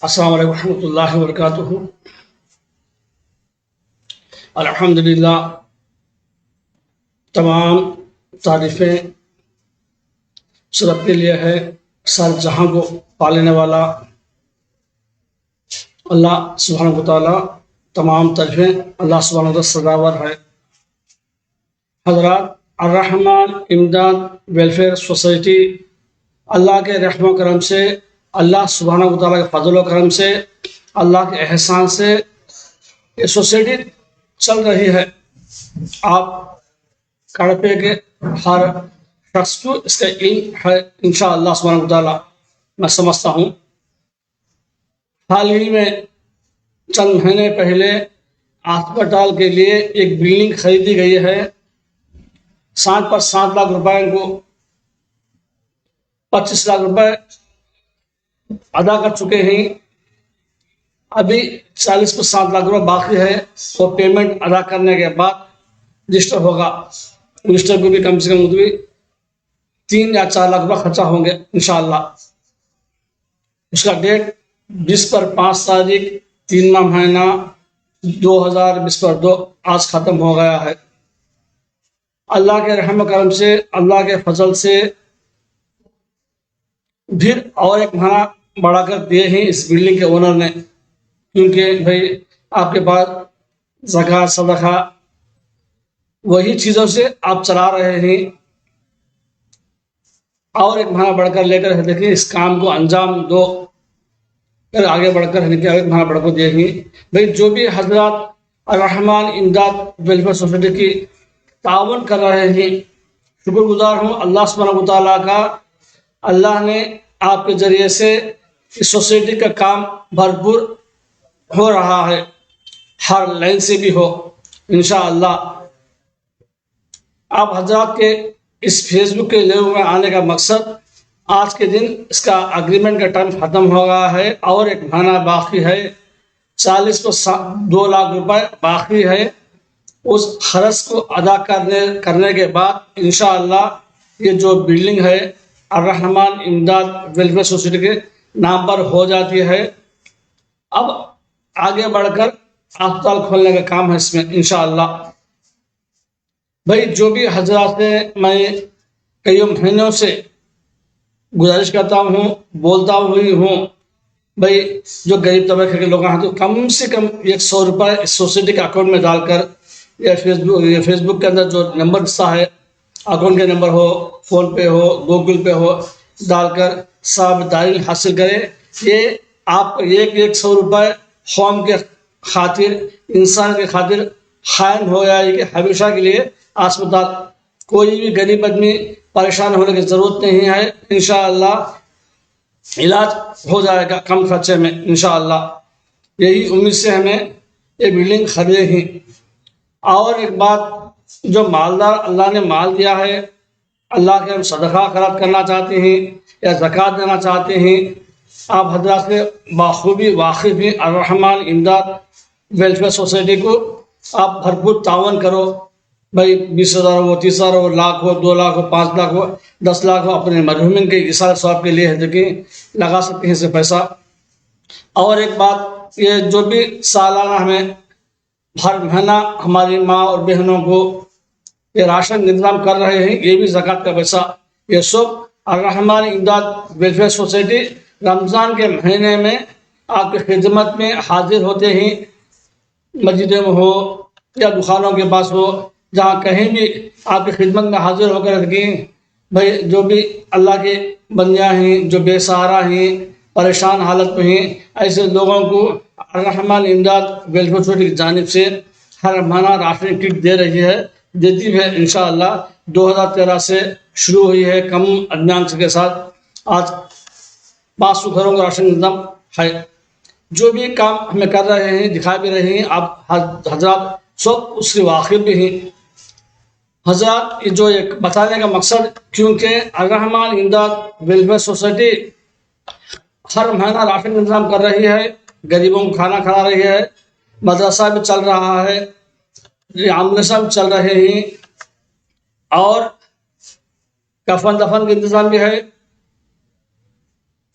السلام علیکم ورحمۃ اللہ وبرکاتہ۔ الحمدللہ، تمام تعریفیں اس رب کے لیے ہے، سارے جہاں کو پالنے والا اللہ سبحانہ و تعالیٰ۔ تمام تعریفیں اللہ سبحانہ و تعالیٰ سزاوار ہے۔ حضرات، الرحمن امداد ویلفیئر سوسائٹی اللہ کے رحم و کرم سے، اللہ سبحانہ و تعالیٰ کے فضل و کرم سے، اللہ کے احسان سے یہ سوسائٹی چل رہی ہے۔ آپ کڑپے کے ہر شخص کو اس کا علم ہے انشاءاللہ سبحانہ و تعالیٰ، میں سمجھتا ہوں۔ حال ہی میں چند مہینے پہلے ہسپتال کے لیے ایک بلڈنگ خریدی گئی ہے۔ 7 لاکھ روپے کو 25 لاکھ روپے ادا کر چکے ہیں۔ ابھی 40 لاکھ روپے باقی ہے، وہ پیمنٹ ادا کرنے کے بعد رجسٹر ہوگا۔ رجسٹر کو بھی کم سے کم 3 یا 4 لاکھ روپے خرچہ ہوں گے انشاءاللہ۔ اس کا ڈیٹ 20 پر 5 تاریخ 3 مہینہ 2020 پر 2 آج ختم ہو گیا ہے۔ اللہ کے رحم و کرم سے، اللہ کے فضل سے پھر اور ایک مہینہ بڑھا کر دیے ہیں اس بلڈنگ کے اونر نے، کیونکہ بھائی آپ کے پاس زکوٰۃ صدقہ وہی چیزوں سے آپ چلا رہے ہیں، اور ایک مہینہ بڑھ کر لے کر دیکھیں اس کام کو انجام دو، پھر آگے بڑھ کر ایک مہینہ بڑھ کر دیکھیں۔ بھائی جو بھی حضرات الرحمن امداد ویلفیئر سوسائٹی کی تعاون کر رہے ہیں، شکر گزار ہوں اللہ سبحانہ و تعالیٰ کا۔ اللہ نے آپ کے ذریعے سے اس سوسائٹی کا کام بھرپور ہو رہا ہے، ہر لائن سے بھی ہو انشاءاللہ۔ آپ حضرات کے اس فیس بک کے لیے میں آنے کا مقصد، آج کے دن اس کا اگریمنٹ کا ٹائم ختم ہو گیا ہے اور ایک مہینہ باقی ہے، 40 کو 2 لاکھ روپے باقی ہے۔ اس خرچ کو ادا کرنے کے بعد انشاءاللہ یہ جو بلڈنگ ہے الرحمن امداد ویلفیئر سوسائٹی کے نام پر ہو جاتی ہے۔ اب آگے بڑھ کر ہسپتال کھولنے کا کام ہے اس میں انشاءاللہ۔ بھائی جو بھی حضرات سے میں کئی مہینوں سے گزارش کرتا ہوں، بولتا ہوئی ہوں، بھائی جو غریب طبقے کے لوگ ہیں تو کم سے کم 100 روپے اس سوسائٹی کے اکاؤنٹ میں ڈال کر، یا فیس بک کے اندر جو نمبر دستا ہے، اکاؤنٹ کے نمبر ہو، فون پے ہو، گوگل پے ہو، ڈال کر ثواب حاصل کرے۔ یہ آپ کو 100 روپے قوم کے خاطر، انسان کے خاطر خائن ہو جائے کہ ہمیشہ کے لیے اسپتال، کوئی بھی غریب آدمی پریشان ہونے کی ضرورت نہیں ہے، انشاءاللہ علاج ہو جائے گا کم خرچے میں انشاءاللہ۔ یہی امید سے ہمیں یہ بلڈنگ خریدے ہیں۔ اور ایک بات، جو مالدار اللہ نے مال دیا ہے، اللہ کے ہم صدقہ خیرات کرنا چاہتے ہیں یا زکوٰۃ دینا چاہتے ہیں، آپ حضرات سے بخوبی واقف ہیں۔ الرحمن امداد ویلفیئر سوسائٹی کو آپ بھرپور تعاون کرو۔ بھائی 20,000 ہو، 30,000 ہو، لاکھ ہو، 2 لاکھ ہو، 5 لاکھ ہو، 10 لاکھ ہو، اپنے مرحومین کے اصلاح ثواب کے لیے دیکھیں لگا سکتے ہیں اسے پیسہ۔ اور ایک بات، یہ جو بھی سالانہ ہمیں ہر مہینہ ہماری ماں اور بہنوں کو یہ راشن انتظام کر رہے ہیں، یہ بھی زکوٰۃ کا پیسہ، یہ سب الرحمن امداد ویلفیئر سوسائٹی رمضان کے مہینے میں آپ کی خدمت میں حاضر ہوتے ہیں۔ مسجدوں میں ہو یا دکانوں کے پاس ہو، جہاں کہیں بھی آپ کی خدمت میں حاضر ہو کر رکھیں۔ بھائی جو بھی اللہ کے بندیاں ہیں، جو بے سہارا ہیں، پریشان حالت میں ہیں، ایسے لوگوں کو الرحمن امداد ویلفیئر سوسائٹی کی جانب سے ہر مہینہ راشن کٹ دے رہی ہے، دیتی ہے انشاءاللہ۔ 2013 سے شروع ہوئی ہے، کم ادنان کے ساتھ آج 500 گھروں کا راشن انتظام ہے۔ جو بھی کام ہمیں کر رہے ہیں، دکھا بھی رہے ہیں، آپ حضرات سب اس سے واقف بھی ہیں۔ حضرات جو ایک بتانے کا مقصد، کیونکہ الرحمن امداد ویلفیئر سوسائٹی ہر مہینہ راشن انتظام کر رہی ہے، غریبوں کو کھانا کھلا رہی ہے، مدرسہ بھی چل رہا ہے، آمدنی بھی چل رہے ہیں، اور کفن دفن کا انتظام بھی ہے،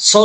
100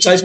40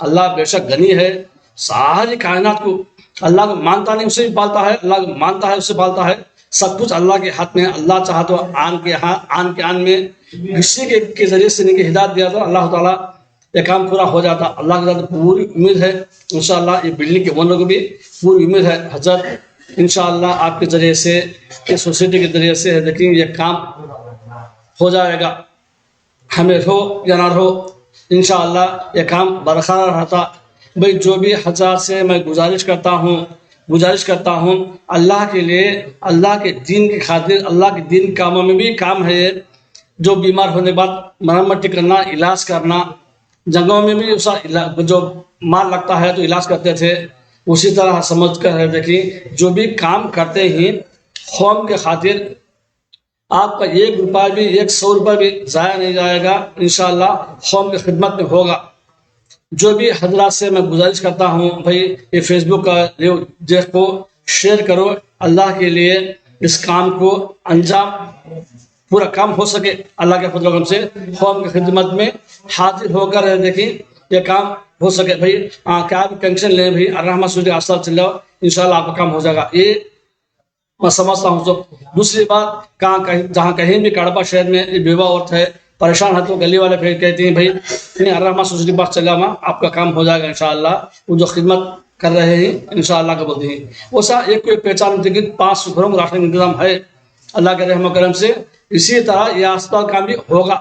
اللہ بے شک غنی ہے، ساری کائنات کو اللہ کو مانتا نہیں اسے بھی پالتا ہے، اللہ کو مانتا ہے اسے پالتا ہے، سب کچھ اللہ کے ہاتھ میں ہے۔ اللہ چاہا تو آن کے آن میں کسی کے ذریعے سے ان کی ہدایت دیا تو اللہ تعالیٰ یہ کام پورا ہو جاتا۔ اللہ کے ساتھ پوری امید ہے انشاءاللہ، یہ بلڈنگ کے اونر کو بھی پوری امید ہے حضرت انشاءاللہ آپ کے ذریعے سے، اس سوسائٹی کے ذریعے سے دیکھیں یہ کام ہو جائے گا، ہمیں ہو یا نہ ہو انشاءاللہ یہ کام برقرار رہتا۔ بھئی جو بھی حضرات سے میں گزارش کرتا ہوں اللہ کے لیے، اللہ کے دین کی خاطر، اللہ کے دین کاموں میں بھی کام ہے یہ، جو بیمار ہونے کے بعد مرمت کرنا، علاج کرنا، جنگوں میں بھی جو مال لگتا ہے تو علاج کرتے تھے، اسی طرح سمجھ کر دیکھیں جو بھی کام کرتے ہیں قوم کے خاطر، آپ کا 1 روپیہ بھی 100 روپیہ بھی ضائع نہیں جائے گا، انشاءاللہ قوم کی خدمت میں ہوگا۔ جو بھی حضرات سے میں گزارش کرتا ہوں بھائی یہ فیس بک کا دیکھو، شیئر کرو، اللہ کے لیے اس کام کو انجام پورا کام ہو سکے، اللہ کے فضل و کرم سے قوم کی خدمت میں حاضر ہو کر دیکھیں یہ کام ہو سکے۔ بھائی کیا بھی ٹینشن لیں بھائی الرحمہ سوری آستہ چل جاؤ، انشاءاللہ آپ کا کام ہو جائے گا، یہ میں سمجھتا ہوں۔ تو دوسری بات جہاں کہیں بھی کڑپا شہر میں بیوہ عورت ہے پریشان ہے تو گلی والے پھر کہتے ہیں بھائی الرحمہ سوسائٹی کے پاس چل جاؤ، آپ کا کام ہو جائے گا انشاءاللہ۔ وہ جو خدمت کر رہے ہیں انشاءاللہ کا بولتے ہیں وہ ایک کو ایک پہچان ہوتی ہے کہ 5 گھروں کو راشن انتظام ہے اللہ کے رحم و کرم سے، اسی طرح یہ اسپتال کام بھی ہوگا۔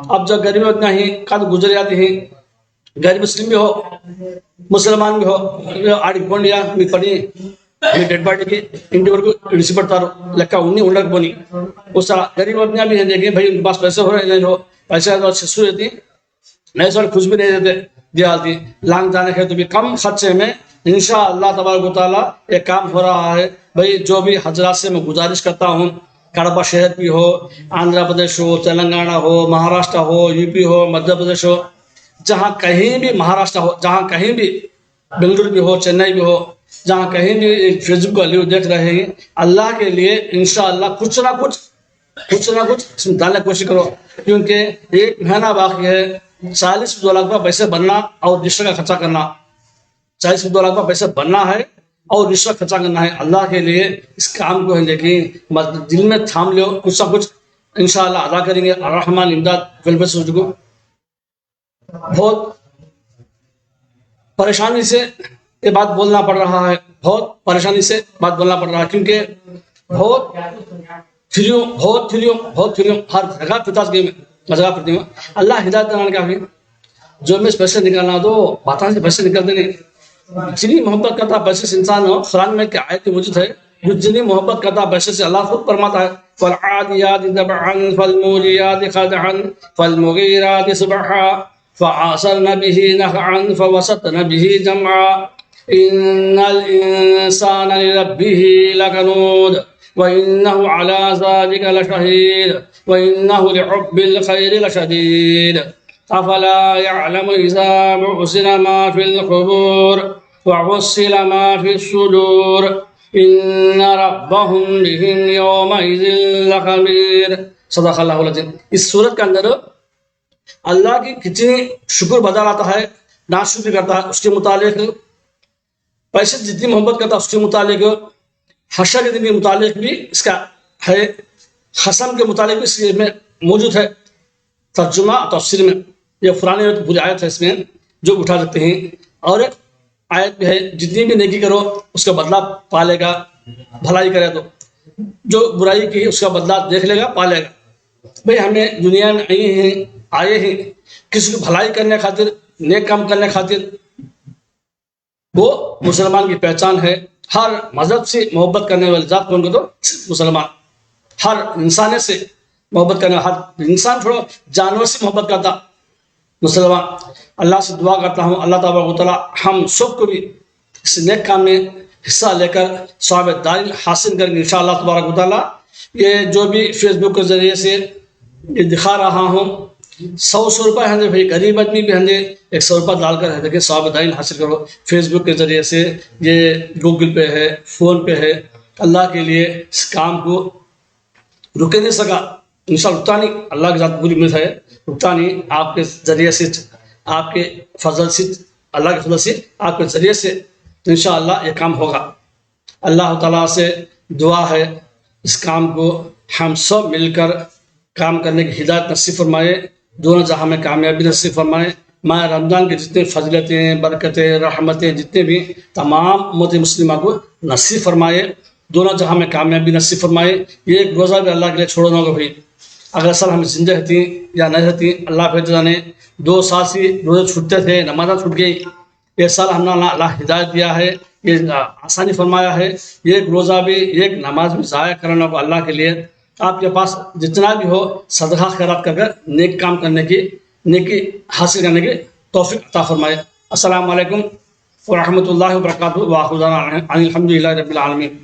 اب جب گرمی اتنا ہی قد گزر جاتی ہیں، غیر مسلم بھی ہو مسلمان بھی ہو آڑی پونڈیا می پڑی ڈیڈ باڈی کی انٹی ورک اڑسی پڑتارو لکا انہی انڈک بونی، اس طرح غریب اتنا بھی ہیں دیکھیں بھائی ان کے پاس پیسے ہو رہے نہیں ہو، پیسے تو چھسو دیتی نئے سال خوش بھی نہیں دیتے دیا آتی لانگ جانے کے تو بھی کم خرچے میں انشاءاللہ تبارک و تعالیٰ یہ کام ہو رہا ہے۔ بھائی جو بھی حضرات سے میں گزارش کرتا ہوں، کڑپا شہر بھی ہو، آندھرا پردیش ہو، تلنگانہ ہو، مہاراشٹر ہو، یو پی ہو، مدھیہ پردیش ہو، جہاں کہیں بھی مہاراشٹر ہو، جہاں کہیں بھی بنگلور بھی ہو، چنئی بھی ہو، جہاں کہیں بھی فیس بک کا لیو دیکھ رہے ہیں، اللہ کے لیے انشاءاللہ کچھ نہ کچھ اس میں ڈالنے کی کوشش کرو، کیونکہ 1 مہینہ باقی ہے۔ 40-2 لاکھ روپے پیسے بننا اور رشوت کا خرچہ کرنا، 40-2 لاکھ روپے پیسے بننا ہے اور رشوت خرچہ کرنا ہے اللہ کے لیے۔ اس کام کو لیکن دل میں تھام لو، کچھ نہ کچھ انشاءاللہ ادا کریں گے۔ الرحمن امداد ویلفیئر سوسائٹی کو بہت پریشانی سے یہ بات بولنا پڑ رہا ہے، بہت پریشانی سے بات بولنا پڑ رہا ہے، کیونکہ بہت فریوں ہر جگہ پھرتا گئے میں جگہ پھرتی ہوں۔ اللہ ہدایت دلانے کا بھی جو میں پیسے نکالنا تو باتاں سے پیسے نکلتے نہیں، جتنی محبت کرتا پیسے سے انسان ہو، قرآن میں کیا آیت موجود ہے، جو جتنی محبت کرتا پیسے سے اللہ خود فرماتا ہے فَالْعَادِيَاتِ ضَبْحًا فَالْمُورِيَاتِ قَدْحًا فَالْمُغِيرَاتِ صُبْحًا فَعَصَرْنَ بِهِ نَقْعًا فَوَسَطْنَ بِهِ جَمْعًا إِنَّ الْإِنسَانَ لِرَبِّهِ لَكَنُودٌ وَإِنَّهُ عَلَى ذَلِكَ لَشَهِيدٌ وَإِنَّهُ لِحُبِّ الْخَيْرِ لَشَدِيدٌ أَفَلَا يَعْلَمُ إِذَا بُعْثِرَ مَا فِي الْقُبُورِ وَحُصِّلَ مَا فِي الصُّدُورِ إِنَّ رَبَّهُمْ بِهِمْ يَوْمَئِذٍ لَخَبِيرٌ۔ صدق اللہ العظیم۔ اس سورت کے اندر اللہ کی کتنی شکر بجا لاتا ہے، ناشکری کرتا ہے، اس کے متعلق پیسے جتنی محبت کرتا ہے اس کے متعلق، حشر کے دن کے متعلق بھی اس کا ہے، قسم کے متعلق بھی اس میں موجود ہے۔ ترجمہ تفسیر میں یہ قرآن پوری آیت ہے، اس میں جو اٹھا سکتے ہیں، اور ایک آیت بھی ہے جتنی بھی نیکی کرو اس کا بدلہ پالے گا، بھلائی کرے تو جو برائی کی اس کا بدلہ دیکھ لے گا، پالے گا۔ بھئی ہمیں دنیا میں آئے ہیں کسی کو بھلائی کرنے خاطر، نیک کام کرنے خاطر، وہ مسلمان کی پہچان ہے۔ ہر مذہب سے محبت کرنے والی ذات کون کو تو مسلمان، ہر انسان سے محبت کرنے، ہر انسان چھوڑو جانور سے محبت کرتا مسلمان۔ اللہ سے دعا کرتا ہوں اللہ تبارک و تعالیٰ ہم سب کو بھی اس نیک کام میں حصہ لے کر ثواب دائم حاصل کریں گے انشاءاللہ تبارک و تعالیٰ۔ یہ جو بھی فیس بک کے ذریعے سے یہ دکھا رہا ہوں، 100 روپے ہیں بھائی، غریب آدمی بھی ہیں 100 روپے ڈال کر دیکھیں ثواب دائم حاصل کرو فیس بک کے ذریعے سے، یہ گوگل پہ ہے، فون پہ ہے۔ اللہ کے لیے اس کام کو رکے نہیں سکا، انشاءاللہ رکتا نہیں، اللہ کے ساتھ پوری امید ہے رکتا نہیں۔ آپ کے ذریعے سے، آپ کے فضل سے اللہ کے فضل سے آپ کے ذریعے سے تو انشاءاللہ یہ کام ہوگا۔ اللہ تعالیٰ سے دعا ہے اس کام کو ہم سب مل کر کام کرنے کی ہدایت نصیب فرمائے، دونوں جہاں میں کامیابی نصیب فرمائے۔ ماہ رمضان کی جتنے فضلتیں، برکتیں، رحمتیں جتنے بھی تمام امت مسلمہ کو نصیب فرمائے، دونوں جہاں میں کامیابی نصیب فرمائے۔ یہ ایک روزہ بھی اللہ کے لیے چھوڑنا ہوگا بھائی، اگلے سال ہم زندہ رہتی یا نہیں رہتی اللہ پہ جانے۔ 2 سال سے روزے چھوٹتے تھے، نمازیں چھوٹ گئی، یہ سال ہم نے اللہ ہدایت دیا ہے، یہ آسانی فرمایا ہے۔ یہ ایک روزہ بھی، ایک نماز بھی ضائع کرنا کو اللہ کے لیے آپ کے پاس جتنا بھی ہو صدقہ خیرات کر نیک کام کرنے کی، نیکی حاصل کرنے کی توفیق عطا فرمائے۔ السلام علیکم ورحمۃ اللہ وبرکاتہ، وآخر دعوانا ان الحمد للہ رب العالمین۔